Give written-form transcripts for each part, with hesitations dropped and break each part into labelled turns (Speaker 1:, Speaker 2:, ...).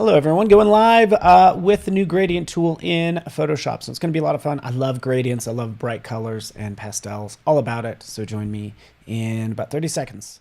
Speaker 1: Hello everyone, going live with the new gradient tool in Photoshop. So it's going to be a lot of fun. I love gradients, I love bright colors and pastels, all about it. So join me in about 30 seconds.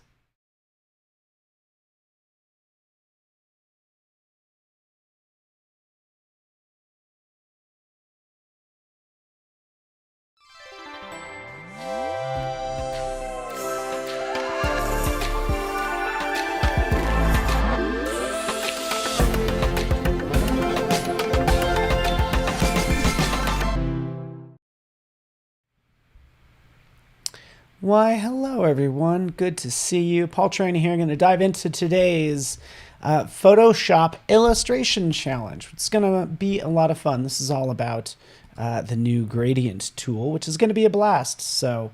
Speaker 1: Why, hello everyone. Good to see you. Paul Trainey here. I'm going to dive into today's Photoshop illustration challenge. It's going to be a lot of fun. This is all about the new gradient tool, which is going to be a blast. So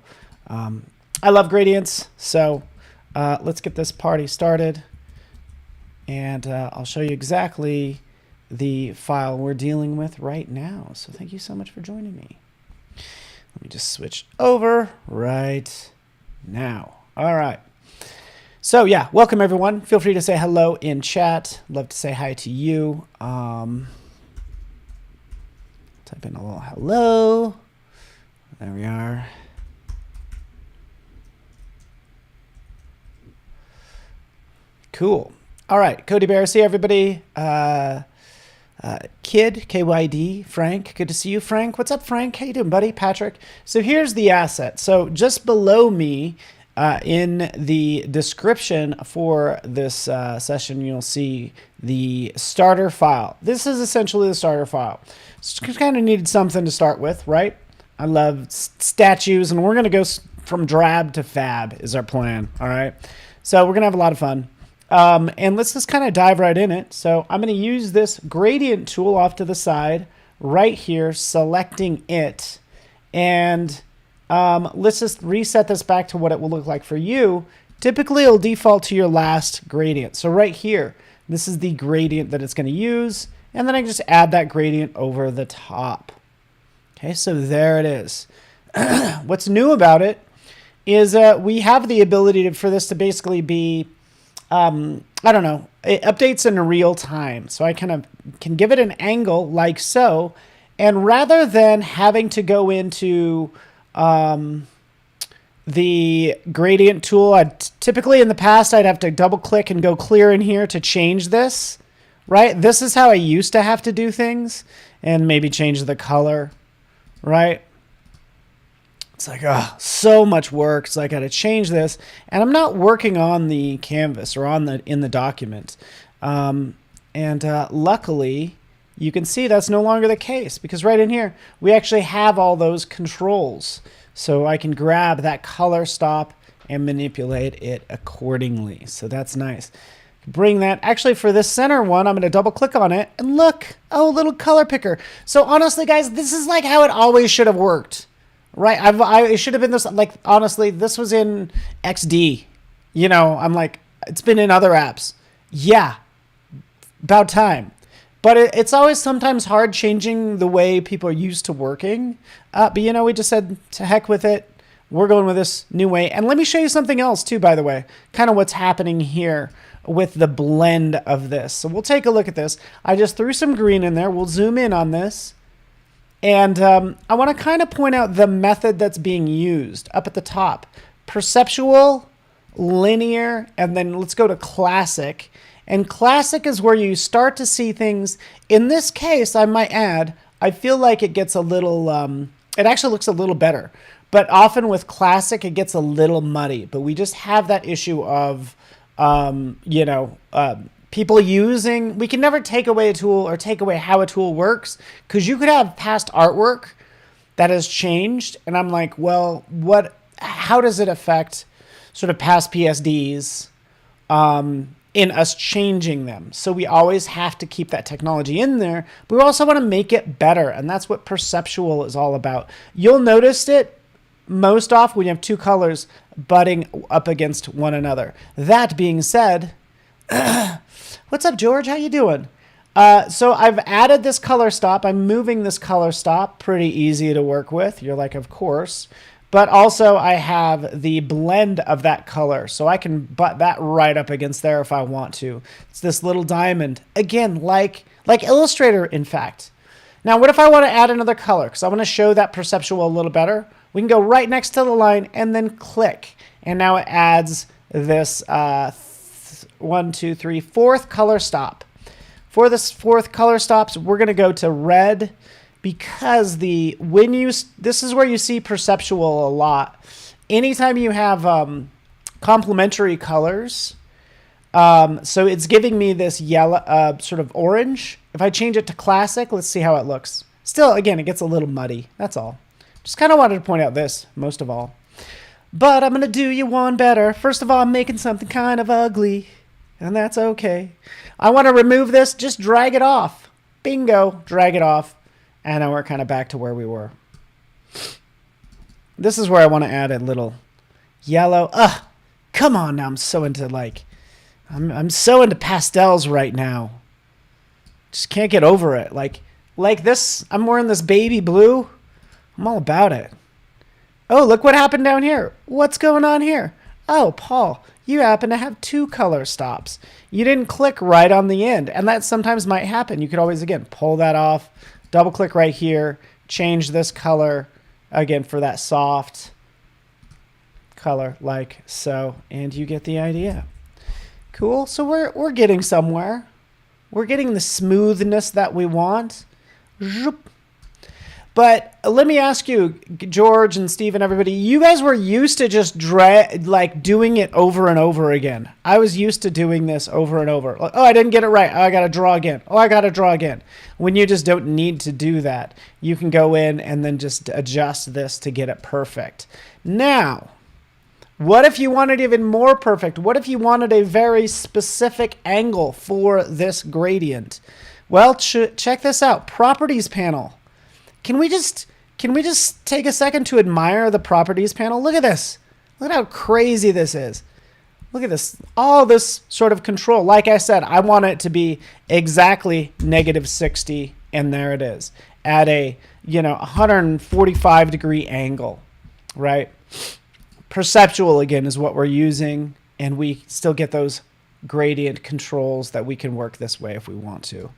Speaker 1: I love gradients. So let's get this party started. And I'll show you exactly the file we're dealing with right now. So thank you so much for joining me. Let me just switch over right now. All right. So yeah, welcome everyone. Feel free to say hello in chat. Love to say hi to you. Type in a little hello. There we are. Cool. All right, Cody Bear, see everybody. Kid, KYD, Frank, good to see you, Frank. What's up, Frank? How you doing, buddy? Patrick. So here's the asset. So just below me in the description for this session, you'll see the starter file. This is essentially the starter file. So kind of needed something to start with, right? I love statues, and we're going to go from drab to fab is our plan, all right? So we're going to have a lot of fun. And let's just kind of dive right in it. So I'm going to use this gradient tool off to the side right here, selecting it. And let's just reset this back to what it will look like for you. Typically, it'll default to your last gradient. So right here, this is the gradient that it's going to use. And then I can just add that gradient over the top. Okay, so there it is. What's new about it is we have the ability for this to basically be I don't know, it updates in real time. So I kind of can give it an angle like so. And rather than having to go into the gradient tool, typically in the past, I'd have to double click and go clear in here to change this, right? This is how I used to have to do things, and maybe change the color, right? It's like, oh, so much work. So I got to change this, and I'm not working on the canvas or in the document. Luckily, you can see that's no longer the case, because right in here we actually have all those controls. So I can grab that color stop and manipulate it accordingly. So that's nice. Bring that. Actually, for this center one, I'm going to double click on it, and look, oh, little color picker. So honestly, guys, this is like how it always should have worked. Right, it should have been this, like, honestly, this was in XD. You know, I'm like, it's been in other apps. Yeah, about time. But it's always sometimes hard changing the way people are used to working. But, you know, we just said, to heck with it. We're going with this new way. And let me show you something else, too, by the way. Kind of what's happening here with the blend of this. So we'll take a look at this. I just threw some green in there. We'll zoom in on this. And I want to kind of point out the method that's being used up at the top. Perceptual, linear, and then let's go to classic. And classic is where you start to see things. In this case, I might add, I feel like it gets a little, it actually looks a little better. But often with classic, it gets a little muddy. But we just have that issue of, people using, we can never take away a tool or take away how a tool works, because you could have past artwork that has changed. And I'm like, well, how does it affect sort of past PSDs in us changing them? So we always have to keep that technology in there, but we also want to make it better. And that's what perceptual is all about. You'll notice it most often when you have two colors butting up against one another. That being said, what's up, George? How you doing? So I've added this color stop. I'm moving this color stop. Pretty easy to work with. You're like, of course. But also I have the blend of that color, so I can butt that right up against there if I want to. It's this little diamond. Again, like Illustrator, in fact. Now, what if I want to add another color? Because I want to show that perceptual a little better. We can go right next to the line and then click. And now it adds this 1, 2, 3, fourth color stop. For this fourth color stops, we're going to go to red, because this is where you see perceptual a lot. Anytime you have complementary colors, so it's giving me this yellow, sort of orange. If I change it to classic, let's see how it looks. Still, again, it gets a little muddy. That's all. Just kind of wanted to point out this, most of all. But I'm going to do you one better. First of all, I'm making something kind of ugly, and that's okay. I want to remove this. Just drag it off. Bingo. Drag it off. And now we're kind of back to where we were. This is where I want to add a little yellow. Come on now. I'm so into I'm so into pastels right now. Just can't get over it. Like this, I'm wearing this baby blue. I'm all about it. Oh, look what happened down here. What's going on here? Oh, Paul, you happen to have 2 color stops. You didn't click right on the end, and that sometimes might happen. You could always, again, pull that off, double click right here, change this color, again, for that soft color like so, and you get the idea. Cool, so we're getting somewhere. We're getting the smoothness that we want. But let me ask you, George and Steve and everybody, you guys were used to just doing it over and over again. I was used to doing this over and over. Like, oh, I didn't get it right. Oh, I got to draw again. Oh, I got to draw again. When you just don't need to do that, you can go in and then just adjust this to get it perfect. Now, what if you wanted even more perfect? What if you wanted a very specific angle for this gradient? Well, check this out. Properties panel. Can we just take a second to admire the properties panel? Look at this. Look at how crazy this is. Look at this. All this sort of control. Like I said, I want it to be exactly -60, and there it is at a 145-degree angle, right? Perceptual, again, is what we're using, and we still get those gradient controls that we can work this way if we want to.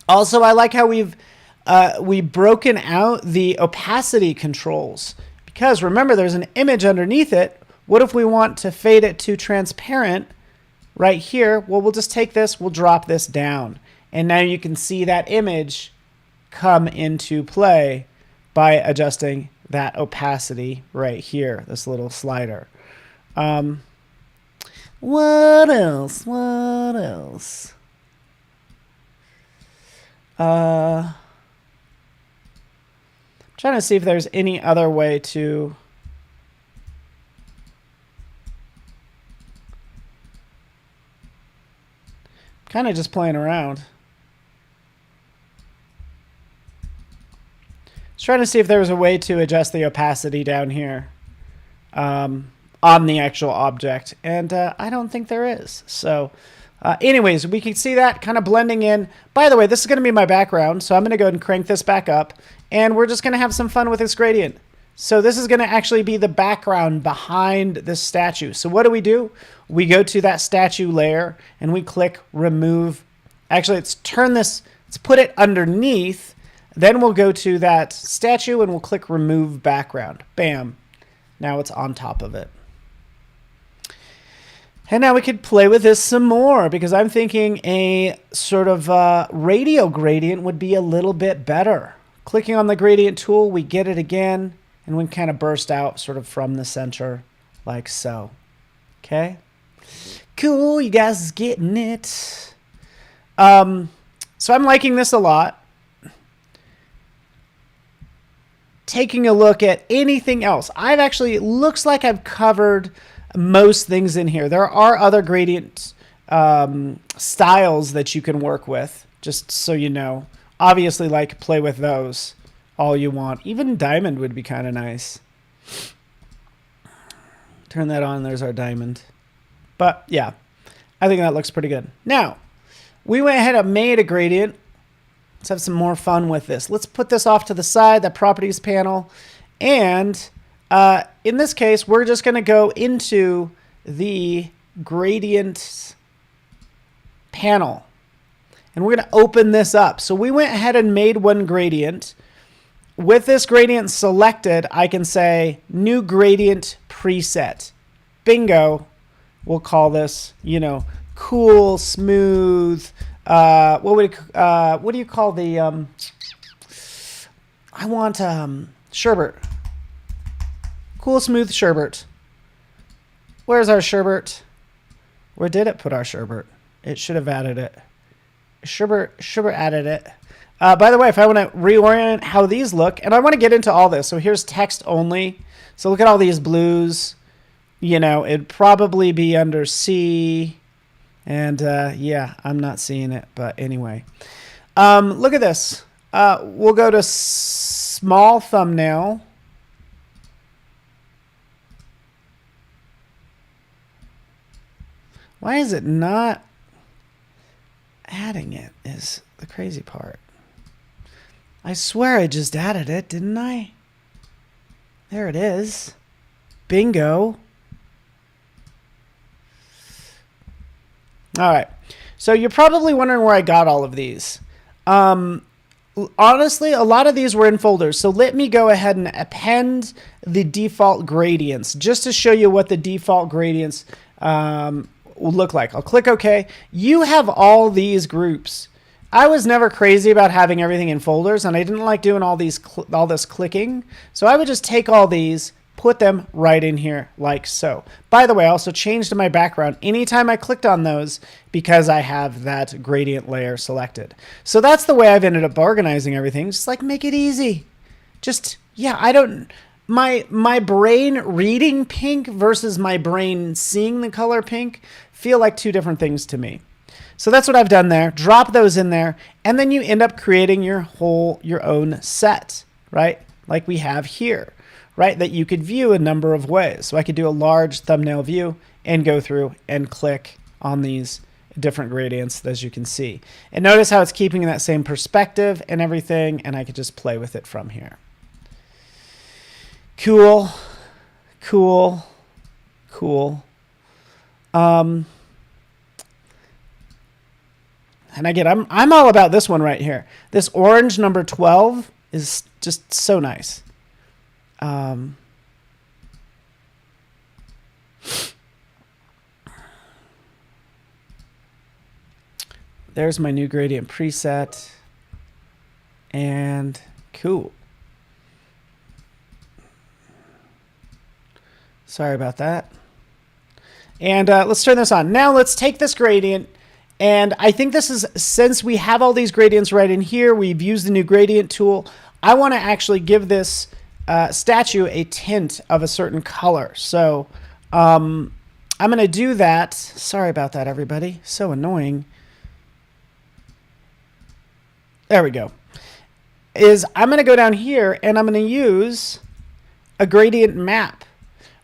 Speaker 1: Also, I like how we've broken out the opacity controls, because remember, there's an image underneath it. What if we want to fade it to transparent right here? Well, we'll just take this, we'll drop this down, and now you can see that image come into play by adjusting that opacity right here, this little slider. What else? What else? Trying to see if there's any other way to kind of just playing around. Just trying to see if there was a way to adjust the opacity down here on the actual object, and I don't think there is. So anyways, we can see that kind of blending in. By the way, this is going to be my background, so I'm going to go ahead and crank this back up, and we're just going to have some fun with this gradient. So this is going to actually be the background behind this statue. So what do? We go to that statue layer, and we click remove. Actually, let's put it underneath. Then we'll go to that statue, and we'll click remove background. Bam. Now it's on top of it. And now we could play with this some more, because I'm thinking a sort of radial gradient would be a little bit better. Clicking on the gradient tool, we get it again, and we kind of burst out sort of from the center like so. Okay? Cool, you guys is getting it. So I'm liking this a lot. Taking a look at anything else. It looks like I've covered most things in here. There are other gradient styles that you can work with, just so you know. Obviously, play with those all you want. Even diamond would be kind of nice. Turn that on, there's our diamond. But yeah, I think that looks pretty good. Now, we went ahead and made a gradient. Let's have some more fun with this. Let's put this off to the side, the properties panel, And in this case, we're just going to go into the gradient panel. And we're going to open this up. So we went ahead and made one gradient. With this gradient selected, I can say new gradient preset. Bingo. We'll call this, you know, cool, smooth. What do you call the? I want sherbet. Cool, smooth sherbet. Where's our sherbet? Where did it put our sherbet? It should have added it. Sherbet added it. By the way, if I want to reorient how these look, and I want to get into all this. So here's text only. So look at all these blues. You know, it'd probably be under C. And yeah, I'm not seeing it. But anyway, look at this. We'll go to small thumbnail. Why is it not adding it is the crazy part. I swear I just added it, didn't I? There it is. Bingo. All right. So you're probably wondering where I got all of these. Honestly, a lot of these were in folders. So let me go ahead and append the default gradients just to show you what the default gradients will look like. I'll click OK. You have all these groups. I was never crazy about having everything in folders, and I didn't like doing all this clicking. So I would just take all these, put them right in here like so. By the way, I also changed my background anytime I clicked on those because I have that gradient layer selected. So that's the way I've ended up organizing everything. Just like make it easy. Just, yeah, I don't, my brain reading pink versus my brain seeing the color pink feel like two different things to me. So that's what I've done there. Drop those in there, and then you end up creating your own set, right? Like we have here, right? That you could view a number of ways. So I could do a large thumbnail view and go through and click on these different gradients, as you can see. And notice how it's keeping that same perspective and everything, and I could just play with it from here. Cool, cool, cool. And again, I'm all about this one right here. This orange number 12 is just so nice. There's my new gradient preset. And cool. Sorry about that. And let's turn this on. Now let's take this gradient. And I think this is, since we have all these gradients right in here, we've used the new gradient tool. I want to actually give this statue a tint of a certain color. So I'm going to do that. Sorry about that, everybody. So annoying. There we go. I'm going to go down here and I'm going to use a gradient map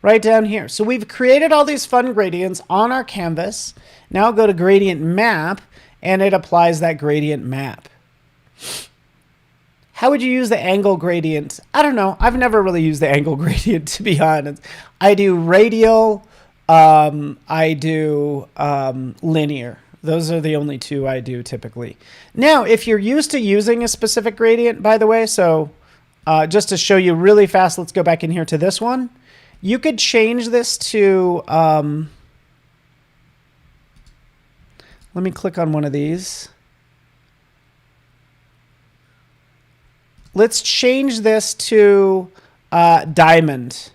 Speaker 1: right down here. So we've created all these fun gradients on our canvas. Now go to gradient map and it applies that gradient map. How would you use the angle gradient? I don't know. I've never really used the angle gradient, to be honest. I do radial. I do linear. Those are the only two I do typically. Now, if you're used to using a specific gradient, by the way, so just to show you really fast, let's go back in here to this one. You could change this to, let me click on one of these. Let's change this to diamond.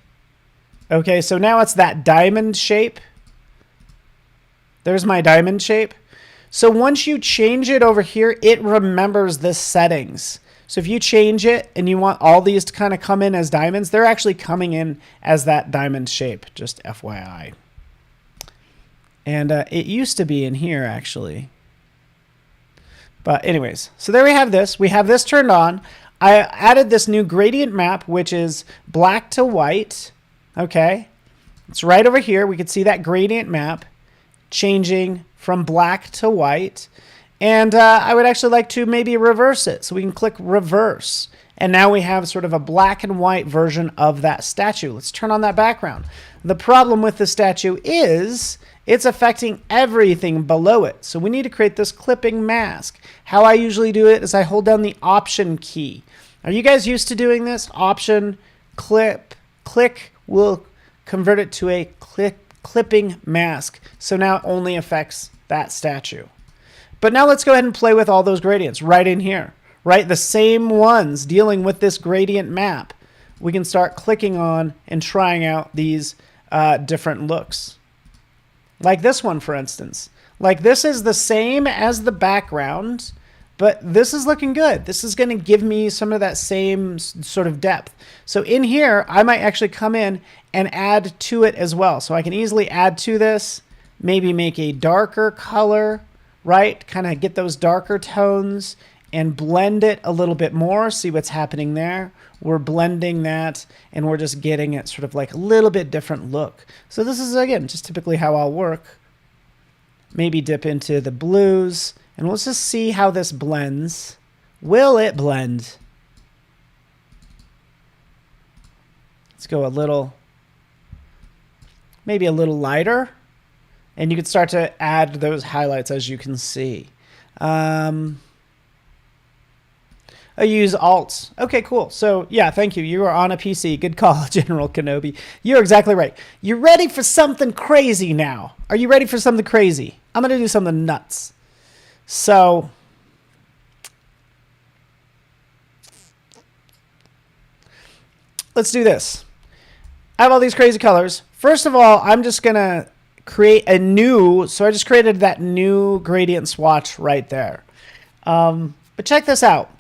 Speaker 1: Okay, so now it's that diamond shape. There's my diamond shape. So once you change it over here, it remembers the settings. So if you change it and you want all these to kind of come in as diamonds, they're actually coming in as that diamond shape, just FYI. And it used to be in here, actually. But anyways, so there we have this. We have this turned on. I added this new gradient map, which is black to white. Okay. It's right over here. We can see that gradient map changing from black to white. And I would actually like to maybe reverse it. So we can click reverse. And now we have sort of a black and white version of that statue. Let's turn on that background. The problem with the statue is it's affecting everything below it. So we need to create this clipping mask. How I usually do it is I hold down the Option key. Are you guys used to doing this? Option, clip, click will convert it to a clipping mask. So now it only affects that statue. But now let's go ahead and play with all those gradients right in here, right? The same ones dealing with this gradient map. We can start clicking on and trying out these different looks. Like this one, for instance. Like this is the same as the background, but this is looking good. This is going to give me some of that same sort of depth. So in here, I might actually come in and add to it as well. So I can easily add to this, maybe make a darker color, right? Kind of get those darker tones and blend it a little bit more. See what's happening there. We're blending that and we're just getting it sort of like a little bit different look. So this is, again, just typically how I'll work. Maybe dip into the blues and let's just see how this blends. Will it blend? Let's go a little, maybe a little lighter. And you can start to add those highlights, as you can see. I use Alt. Okay, cool. So yeah, thank you. You are on a PC. Good call, General Kenobi. You're exactly right. You're ready for something crazy now. Are you ready for something crazy? I'm going to do something nuts. So let's do this. I have all these crazy colors. First of all, I'm just going to create a new, so I just created that new gradient swatch right there. But check this out.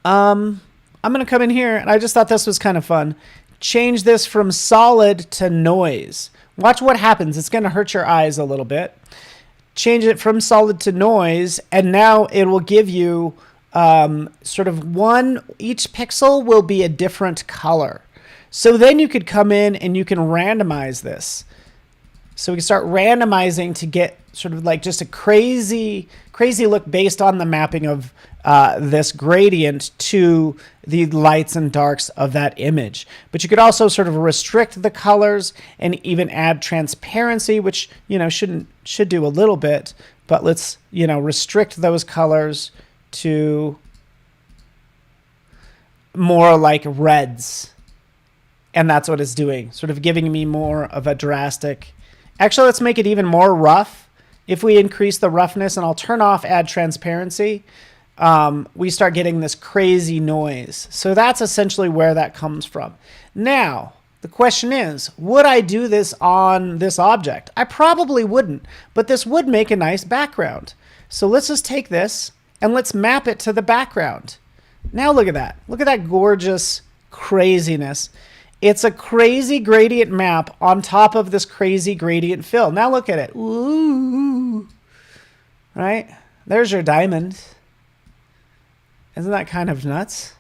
Speaker 1: I'm going to come in here, and I just thought this was kind of fun. Change this from solid to noise. Watch what happens. It's going to hurt your eyes a little bit. Change it from solid to noise, and now it will give you sort of each pixel will be a different color. So then you could come in and you can randomize this. So we can start randomizing to get sort of like just a crazy look based on the mapping of this gradient to the lights and darks of that image. But you could also sort of restrict the colors and even add transparency, which, you know, should do a little bit, but let's, you know, restrict those colors to more like reds. And that's what it's doing, sort of giving me more of a drastic. Actually, let's make it even more rough. If we increase the roughness, and I'll turn off add transparency, we start getting this crazy noise. So that's essentially where that comes from. Now, the question is, would I do this on this object? I probably wouldn't, but this would make a nice background. So let's just take this and let's map it to the background. Now look at that. Look at that gorgeous craziness. It's a crazy gradient map on top of this crazy gradient fill. Now look at it. Ooh. Right? There's your diamond. Isn't that kind of nuts?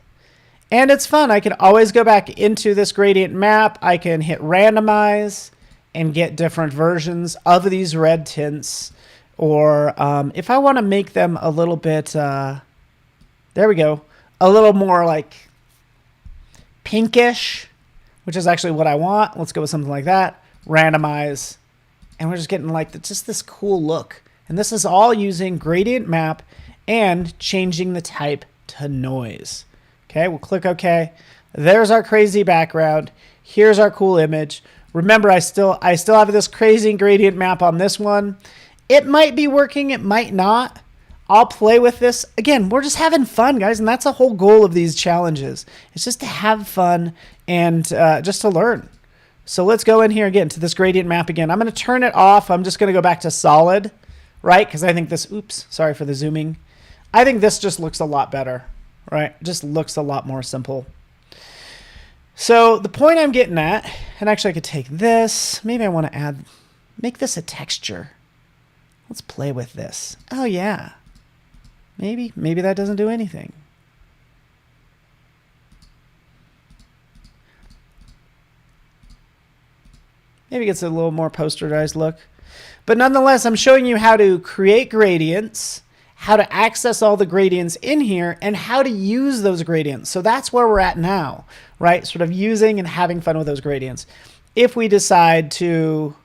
Speaker 1: And it's fun. I can always go back into this gradient map. I can hit randomize and get different versions of these red tints. Or if I want to make them a little bit, there we go, a little more like pinkish, which is actually what I want. Let's go with something like that. Randomize. And we're just getting like just this cool look. And this is all using gradient map and changing the type to noise. Okay, we'll click OK. There's our crazy background. Here's our cool image. Remember, I still have this crazy gradient map on this one. It might be working, it might not. I'll play with this. Again, we're just having fun, guys, and that's the whole goal of these challenges. It's just to have fun and just to learn. So let's go in here again to this gradient map again. I'm going to turn it off. I'm just going to go back to solid, right? Because I think this, oops, sorry for the zooming. I think this just looks a lot better, right? Just looks a lot more simple. So the point I'm getting at, and actually I could take this. Maybe I want to make this a texture. Let's play with this. Oh, yeah. Maybe that doesn't do anything. Maybe it gets a little more posterized look. But nonetheless, I'm showing you how to create gradients, how to access all the gradients in here, and how to use those gradients. So that's where we're at now, right? Sort of using and having fun with those gradients. If we decide to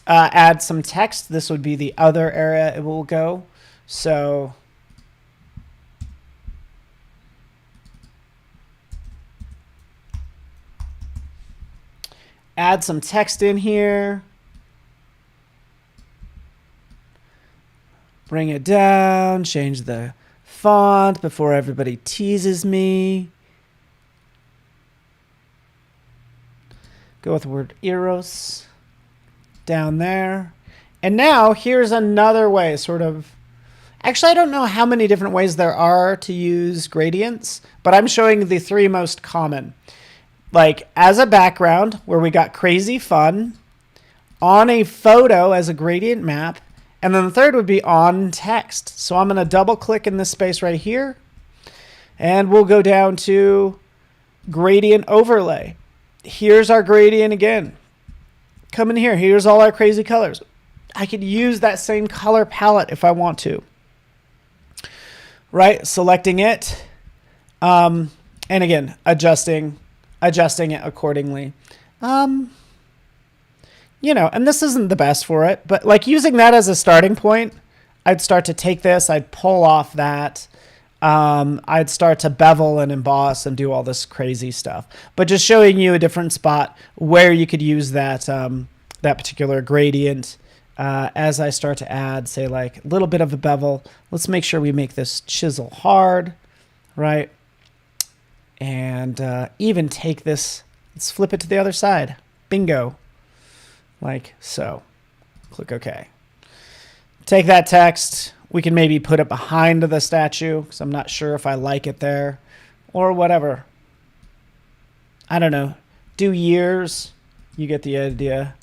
Speaker 1: add some text, this would be the other area it will go. So add some text in here. Bring it down, change the font before everybody teases me. Go with the word Eros down there. And now here's another way, sort of. Actually, I don't know how many different ways there are to use gradients, but I'm showing the 3 most common. Like as a background, where we got crazy fun, on a photo as a gradient map, and then the third would be on text. So I'm going to double click in this space right here, and we'll go down to gradient overlay. Here's our gradient again. Come in here. Here's all our crazy colors. I could use that same color palette if I want to. Right? Selecting it. And again, adjusting it accordingly. You know, and this isn't the best for it, but like using that as a starting point, I'd start to take this, I'd pull off that. I'd start to bevel and emboss and do all this crazy stuff. But just showing you a different spot where you could use that, that particular gradient as I start to add, say, like a little bit of a bevel. Let's make sure we make this chisel hard, right? And even take this, let's flip it to the other side. Bingo. Like so. Click OK. Take that text. We can maybe put it behind the statue because I'm not sure if I like it there or whatever. I don't know. Do years. You get the idea.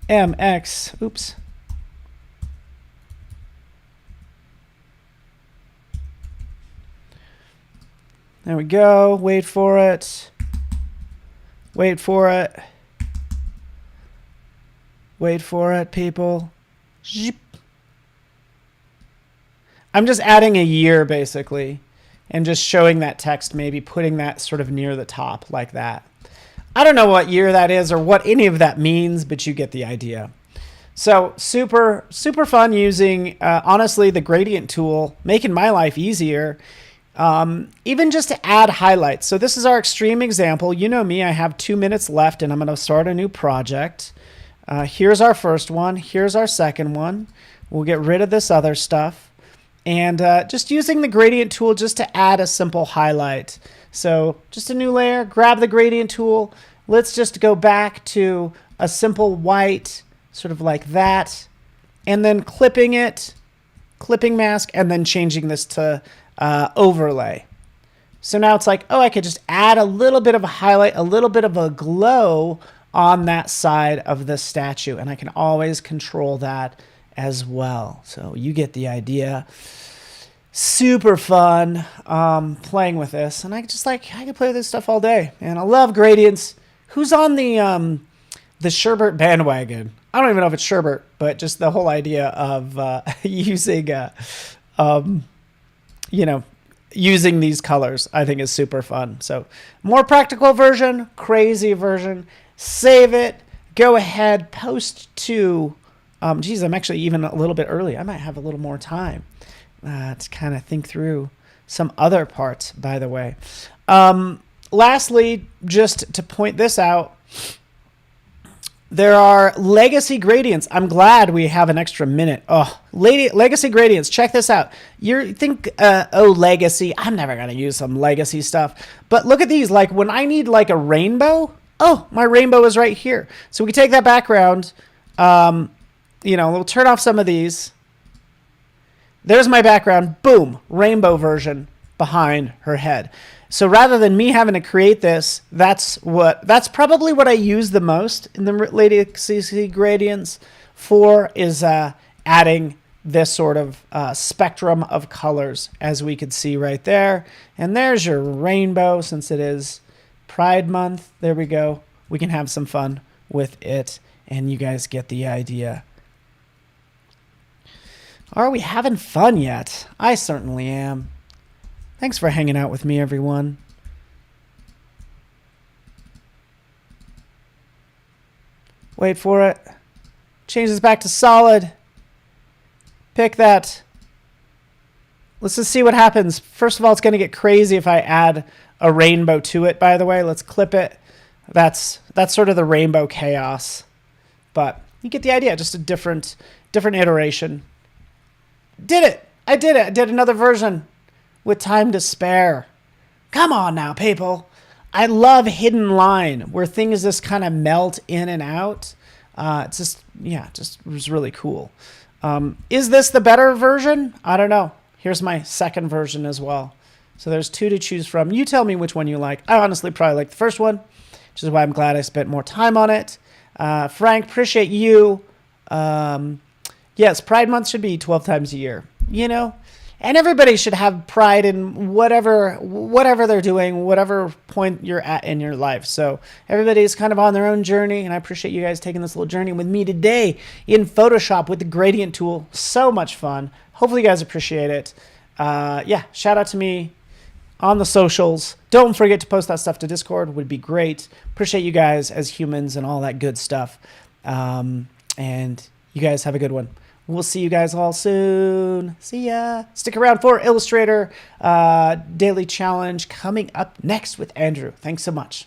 Speaker 1: MX. Oops. There we go. Wait for it. Wait for it. Wait for it, people. Zip. I'm just adding a year, basically, and just showing that text, maybe putting that sort of near the top like that. I don't know what year that is or what any of that means, but you get the idea. So super, super fun using, honestly, the gradient tool, making my life easier, even just to add highlights. So this is our extreme example. You know me, I have 2 minutes left, and I'm going to start a new project. Here's our first one. Here's our second one. We'll get rid of this other stuff. And just using the gradient tool just to add a simple highlight. So just a new layer, grab the gradient tool. Let's just go back to a simple white, sort of like that. And then clipping it, clipping mask, and then changing this to overlay. So now it's like, oh, I could just add a little bit of a highlight, a little bit of a glow on that side of the statue. And I can always control that as well. So you get the idea. Super fun playing with this. And I can play with this stuff all day. And I love gradients. Who's on the Sherbert bandwagon? I don't even know if it's Sherbert, but just the whole idea of using, using these colors, I think is super fun. So more practical version, crazy version. Save it. Go ahead. Post to. Geez, I'm actually even a little bit early. I might have a little more time to kind of think through some other parts, by the way. Lastly, just to point this out, there are legacy gradients. I'm glad we have an extra minute. Oh, legacy gradients. Check this out. You think, legacy. I'm never going to use some legacy stuff. But look at these. Like when I need like a rainbow, oh, my rainbow is right here. So we can take that background. We'll turn off some of these. There's my background. Boom. Rainbow version behind her head. So rather than me having to create this, that's probably what I use the most in the legacy gradients for is adding this sort of spectrum of colors, as we could see right there. And there's your rainbow, since it is Pride Month. There we go. We can have some fun with it, and you guys get the idea. Are we having fun yet? I certainly am. Thanks for hanging out with me, everyone. Wait for it. Change this back to solid. Pick that. Let's just see what happens. First of all, it's going to get crazy if I add a rainbow to it, by the way. Let's clip it. That's sort of the rainbow chaos. But you get the idea. Just a different iteration. Did it. I did it. I did another version with time to spare. Come on now, people. I love hidden line where things just kind of melt in and out. It's just, yeah, just was really cool. Is this the better version? I don't know. Here's my second version as well. So there's two to choose from. You tell me which one you like. I honestly probably like the first one, which is why I'm glad I spent more time on it. Frank, appreciate you. Yes, Pride Month should be 12 times a year, you know? And everybody should have pride in whatever they're doing, whatever point you're at in your life. So everybody's kind of on their own journey, and I appreciate you guys taking this little journey with me today in Photoshop with the gradient tool. So much fun. Hopefully you guys appreciate it. Yeah, shout out to me on the socials. Don't forget to post that stuff to Discord. Would be great. Appreciate you guys as humans and all that good stuff. And you guys have a good one. We'll see you guys all soon. See ya. Stick around for Illustrator Daily Challenge coming up next with Andrew. Thanks so much.